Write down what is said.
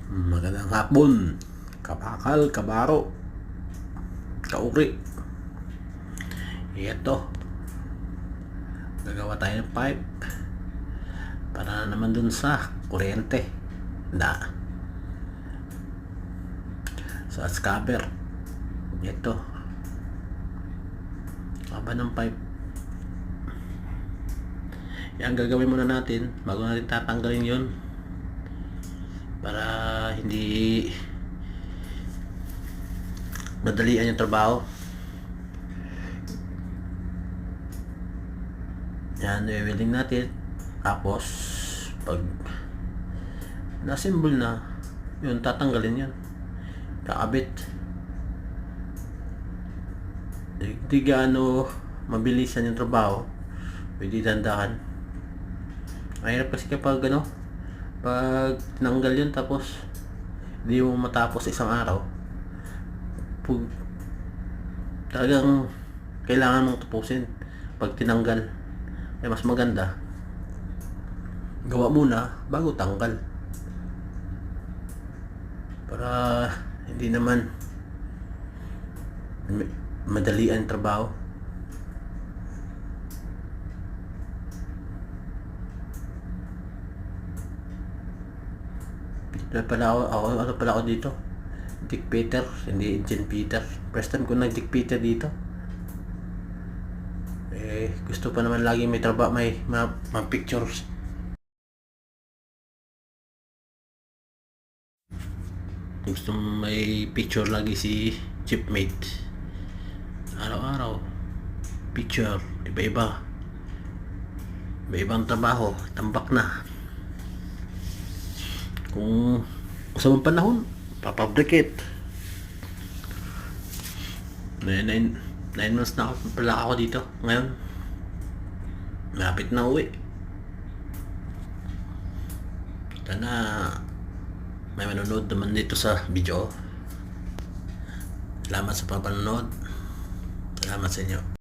Magandang hapon, kabakal, kabaro, kauri. Ito, gagawa tayo ng pipe para naman dun sa kuryente na sa scabber. Ito, haba ng pipe. Yan, gagawin muna natin bago natin tatanggalin yun para hindi madalian yung trabaho. Yan, i-welding natin. Tapos pag na-assemble na yun, tatanggalin yan, kakabit. Di gaano mabilisan yung trabaho, pwede dandahan. Mahirap kasi kapag pag tinanggal yun tapos hindi mo matapos isang araw, talagang kailangan mong tapusin. Pag tinanggal ay mas maganda gawa muna bago tanggal para hindi naman madalian trabaho. Ano pala ako dito? Dick Peter, hindi Engine Peter. First time ko nag-Dick Peter dito. Gusto pa naman lagi may trabaho, may mga pictures. Gusto may picture lagi si chipmate. Araw-araw picture, iba-iba. Iba-ibang trabaho, tambak na. Kung sa mga panahon, papabricate. 9 months na pala ako dito. Ngayon, malapit na uwi. Sana may manonood naman dito sa video. Salamat sa panonood. Salamat sa inyo.